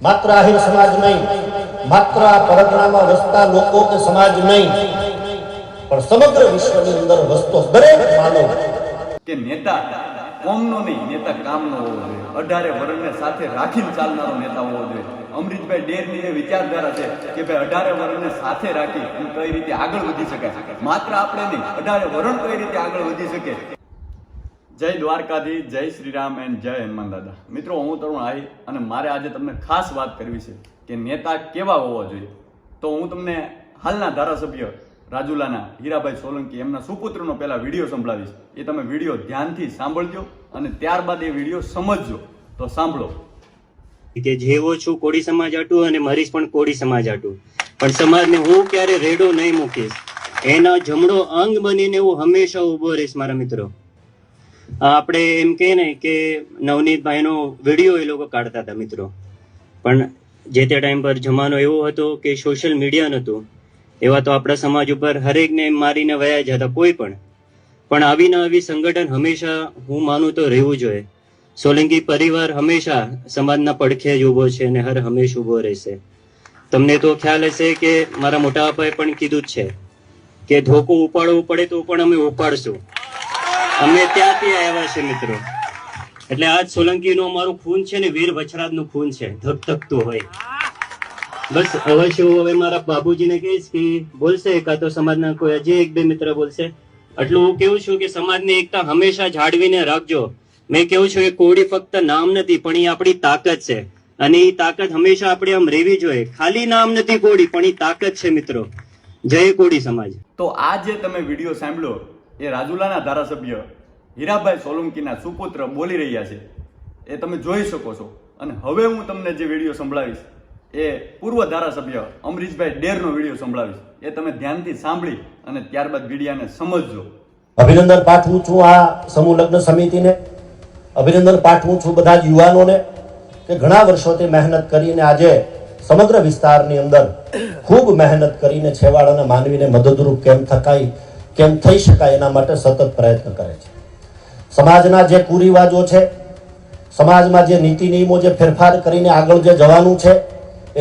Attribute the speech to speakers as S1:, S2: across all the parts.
S1: માત્ર આહિર સમાજ નહીં, માત્ર આ પરગણામાં વસતા લોકો કે સમાજ નહીં, પણ સમગ્ર વિશ્વની અંદર વસતો દરેક માનવ
S2: કે નેતા કોમનો નહીં, નેતા કામનો હોવો જોઈએ. 18 વર્ષને સાથે રાખીને ચાલનારો નેતા હોવો જોઈએ. અમરીશભાઈ ડેરની એ વિચારધારા છે કે ભાઈ 18 વર્ષને સાથે રાખી અને કઈ રીતે આગળ વધી શકાય. માત્ર આપણે નહીં, 18 વર્ષ કઈ રીતે આગળ વધી શકે. જય દ્વારકાધીશ, જય શ્રી રામ એન્ડ જય હનુમાન દાદા. મિત્રો, હું તરુણ આહિર અને મારે આજે તમને ખાસ વાત કરવી છે કે નેતા કેવા હોવા જોઈએ. તો હું તમને હાલના ધારાસભ્ય રાજુલાના હીરાભાઈ સોલંકી એમના સુપુત્રનો પહેલા વિડીયો સંભળાવીશ. એ તમે વિડીયો ધ્યાનથી સાંભળજો અને ત્યારબાદ એ વિડીયો સમજજો. તો સાંભળો.
S3: કે જેવો છું કોળી સમાજ હાટું અને મરીશ પણ કોળી સમાજ હાટું, પણ સમાજને હું ક્યારે રેડો નહીં મૂકીશ. એના જમણો અંગ બનીને હું હંમેશા ઉભો રહીશ. મારા મિત્રો, આપણે એમ કહે ને કે નવનીતભાઈનો વિડીયો એ લોકો કાઢતા હતા મિત્રો, પણ જે તે ટાઈમ પર જમાનો એવો હતો કે સોશિયલ મીડિયા નહોતું. એવા તો આપણા સમાજ ઉપર હરેકને મારીને વયા જતા કોઈ પણ આવી ને આવી સંગઠન હંમેશા હું માનું તો રહેવું જોઈએ. સોલંકી પરિવાર હંમેશા સમાજના પડખે જ ઉભો છે અને હર હંમેશ ઉભો રહેશે. તમને તો ખ્યાલ હશે કે મારા મોટા બાપાએ પણ કીધું જ છે કે ધોકો ઉપાડવું પડે તો પણ અમે ઉપાડશું. અમે ત્યાંથી આવ્યા છે મિત્રો. એટલે આજ સોલંકીનું અમારું ખૂન છે ને વીર વછરાજનું ખૂન છે, ધગધગતું હોય. બસ અવશ્ય હું હવે મારા બાબુજીને કહીશ કે બોલશે કાં તો સમાજના કોઈ હજી એક બે મિત્ર બોલશે. એટલું હું કેવું છું કે સમાજની એકતા હંમેશા જાળવીને રાખજો. મેં કેવું છું કે કોળી ફક્ત નામ નથી પણ એ આપણી તાકાત છે અને એ તાકાત હંમેશા આપણે આમ રહેવી જોઈએ. ખાલી નામ નથી કોળી, પણ એ તાકાત છે મિત્રો. જય કોળી સમાજ.
S2: તો આ જે તમે વિડીયો સાંભળ્યો એ રાજુલાના ધારાસભ્ય હીરાભાઈ સોલંકીના સુપુત્ર બોલી રહ્યા છે, એ તમે જોઈ શકો છો. અને હવે હું તમને જે વિડીયો સંભળાવીશ એ પૂર્વ ધારાસભ્ય અમરીશભાઈ ડેરનો વિડીયો સંભળાવીશ. એ તમે ધ્યાનથી સાંભળી અને ત્યારબાદ વિડીયાને સમજજો.
S1: અભિનંદન પાઠવું છું આ સમૂહ લગ્ન સમિતિને, અભિનંદન પાઠવું છું બધા જ યુવાનોને કે ઘણા વર્ષોથી મહેનત કરીને આજે સમગ્ર વિસ્તારની અંદર ખૂબ મહેનત કરીને છેવાડાના માનવીને મદદરૂપ કેમ થઈ શકાય એના માટે સતત પ્રયત્ન કરે છે. સમાજના જે કુરિવાજો છે, સમાજમાં જે નીતિ નિયમો જે ફેરફાર કરીને આગળ જે જવાનું છે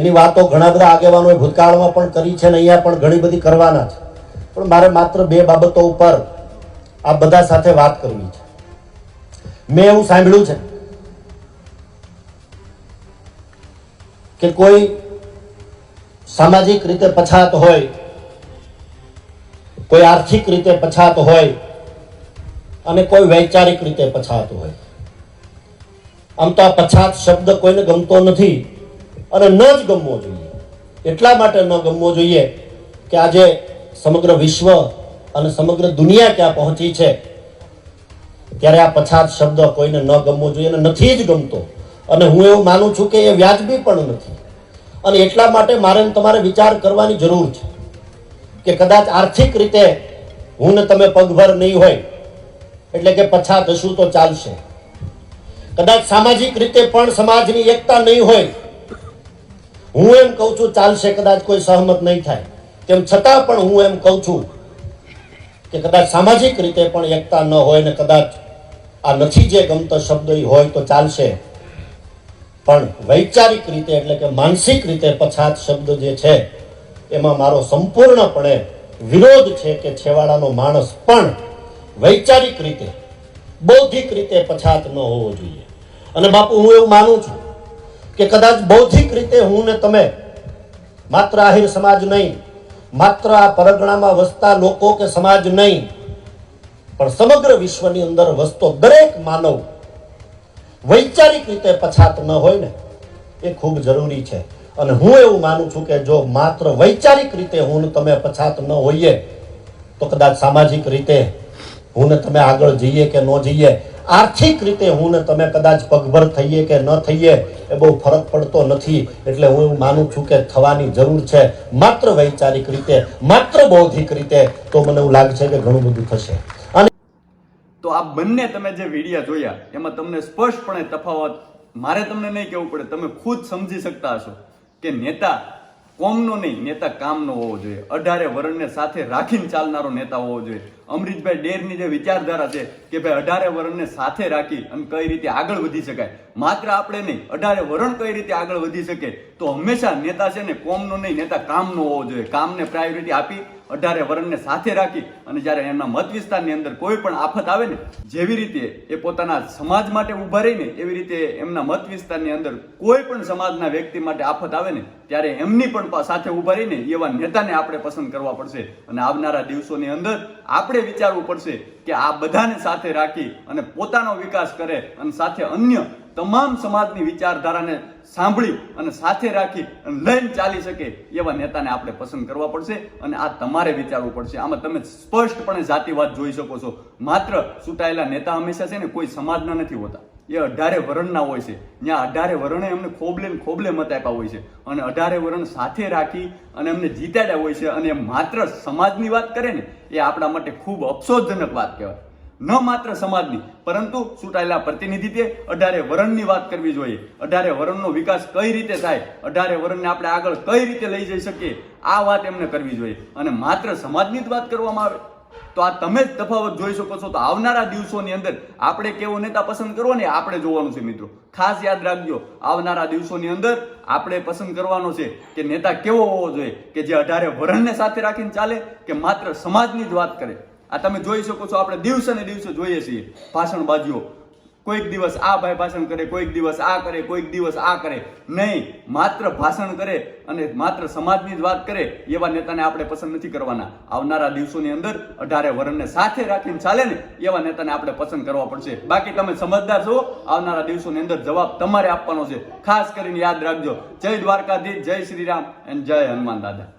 S1: એની વાતો ઘણા બધા આગેવાનોએ ભૂતકાળમાં પણ કરી છે અને અહીંયા પણ ઘણી બધી કરવાના છે. પણ મારે માત્ર બે બાબતો ઉપર આ બધા સાથે વાત કરવી છે. મેં એવું સાંભળ્યું છે કે કોઈ સામાજિક રીતે પછાત હોય, કોઈ આર્થિક રીતે પછાત હોય અને કોઈ વૈચારિક રીતે પછાત હોય. આમ તો આ પછાત શબ્દ કોઈને ગમતો નથી અને ન જ ગમવો જોઈએ. એટલા માટે ન ગમવો જોઈએ કે આજે સમગ્ર વિશ્વ અને સમગ્ર દુનિયા ક્યાં પહોંચી છે ત્યારે આ પછાત શબ્દ કોઈને ન ગમવો જોઈએ અને નથી જ ગમતો. અને હું એવું માનું છું કે એ વ્યાજબી પણ નથી. અને એટલા માટે મારે તમારે વિચાર કરવાની જરૂર છે કે કદાચ આર્થિક રીતે હું ને તમે પગભર નહીં હોય એટલે કે પછાત હશું તો ચાલશે. કદાચ સામાજિક રીતે પણ સમાજની એકતા નહીં હોય, હું એમ કહું છું ચાલશે. કદાચ કોઈ સહમત નહીં થાય તેમ છતાં પણ હું એમ કહું છું કે કદાચ સામાજિક રીતે પણ એકતા ન હોય ને કદાચ આ નથી જે ગમતો શબ્દ હોય તો ચાલશે. પણ વૈચારિક રીતે એટલે કે માનસિક રીતે પછાત શબ્દ જે છે એમાં મારો સંપૂર્ણપણે વિરોધ છે કે છેવાડાનો માણસ પણ વૈચારિક રીતે, બૌદ્ધિક રીતે પછાત ન હોવો જોઈએ. અને બાપુ, હું એવું માનું છું કે કદાચ બૌદ્ધિક રીતે હું ને તમે માત્ર આહિર સમાજ નહીં, માત્ર આ પરગણામાં વસતા લોકો કે સમાજ નહીં, પણ સમગ્ર વિશ્વની અંદર વસતો દરેક માનવ વૈચારિક રીતે પછાત ન હોય ને એ ખૂબ જરૂરી છે. અને હું એવું માનું છું કે જો માત્ર વૈચારિક રીતે હું ને તમે પછાત ન હોઈએ તો કદાચ સામાજિક રીતે હું ને તમે આગળ જઈએ કે ન જઈએ, આર્થિક રીતે હું ને તમે કદાચ પગભર થઈએ કે ન થઈએ એ બહુ ફરક પડતો નથી. એટલે હું એવું માનું છું કે થવાની જરૂર છે માત્ર વૈચારિક રીતે, માત્ર બૌદ્ધિક રીતે. તો મને એવું લાગે છે કે ઘણું બધું થશે. અને
S2: તો આ બંને તમે જે વિડીયા જોયા એમાં તમને સ્પષ્ટપણે તફાવત મારે તમને નહીં કહેવું પડે, તમે ખુદ સમજી શકતા હશો કે નેતા કોમનો નહીં, નેતા કામનો હોવો જોઈએ. 18 વર્ણને સાથે રાખીને ચાલનારો નેતા હોવો જોઈએ. અમરીશભાઈ ડેરની જે વિચારધારા છે કે ભાઈ 18 વર્ણને સાથે રાખી અને કઈ રીતે આગળ વધી શકાય, માત્ર આપણે નહીં, 18 વર્ણ કઈ રીતે આગળ વધી શકે, તો હંમેશા નેતા છે ને કોમનો નહીં, નેતા કામનો હોવો જોઈએ. કામને પ્રાયોરિટી આપી 18 વર્ણને સાથે રાખી અને જ્યારે એમના મત વિસ્તારની અંદર કોઈ પણ આફત આવે ને, જેવી રીતે એ પોતાના સમાજ માટે ઊભા રહીને એવી રીતે એમના મત વિસ્તારની અંદર કોઈ પણ સમાજના વ્યક્તિ માટે આફત આવે ને ત્યારે એમની પણ સાથે ઊભા રહીને એવા નેતાને આપણે પસંદ કરવા પડશે. અને આવનારા દિવસોની અંદર આપણે વિચારવું પડશે કે આ બધાને સાથે રાખી અને પોતાનો વિકાસ કરે અને સાથે અન્ય તમામ સમાજની વિચારધારાને સાંભળી અને સાથે રાખી અને લઈને ચાલી શકે એવા નેતાને આપણે પસંદ કરવા પડશે. અને આ તમારે વિચારવું પડશે. આમાં તમે સ્પષ્ટપણે જાતિવાદ જોઈ શકો છો. માત્ર ચૂંટાયેલા નેતા હંમેશા છે ને કોઈ સમાજના નથી હોતા, એ 18 વર્ણના હોય છે. ત્યાં 18 વર્ણે એમને ખોબલે ને ખોબલે મત આપ્યા હોય છે અને 18 વર્ણ સાથે રાખી અને એમને જીતાડ્યા હોય છે. અને એ માત્ર સમાજની વાત કરે ને એ આપણા માટે ખૂબ અફસોસજનક વાત કહેવાય. ન માત્ર સમાજની પરંતુ ચૂંટાયેલા પ્રતિનિધિત્વે 18 વર્ણની વાત કરવી જોઈએ. 18 વર્ણનો વિકાસ કઈ રીતે થાય, 18 વર્ણને આપણે આગળ કઈ રીતે લઈ જઈ શકીએ, આ વાત એમને કરવી જોઈએ. અને માત્ર સમાજની જ વાત કરવામાં આવે તો આ તમે જ તફાવત જોઈ શકો છો. તો આવનારા દિવસોની અંદર આપણે કેવો નેતા પસંદ કરવો ને આપણે જોવાનું છે મિત્રો. ખાસ યાદ રાખજો, આવનારા દિવસોની અંદર આપણે પસંદ કરવાનો છે કે નેતા કેવો હોવો જોઈએ, કે જે 18 વર્ણને સાથે રાખીને ચાલે કે માત્ર સમાજની જ વાત કરે. આ તમે જોઈ શકો છો, આપણે દિવસે ને દિવસે જોઈએ છીએ ભાષણબાજીઓ. કોઈક દિવસ આ ભાઈ ભાષણ કરે, કોઈક દિવસ આ કરે, કોઈક દિવસ આ કરે. નહીં, માત્ર ભાષણ કરે અને માત્ર સમાજની જ વાત કરે એવા નેતાને આપણે પસંદ નથી કરવાના. આવનારા દિવસોની અંદર 18 વર્ણને સાથે રાખીને ચાલે ને એવા નેતાને આપણે પસંદ કરવા પડશે. બાકી તમે સમજદાર છો, આવનારા દિવસોની અંદર જવાબ તમારે આપવાનો છે. ખાસ કરીને યાદ રાખજો. જય દ્વારકાધીશ, જય શ્રી રામ અને જય હનુમાન દાદા.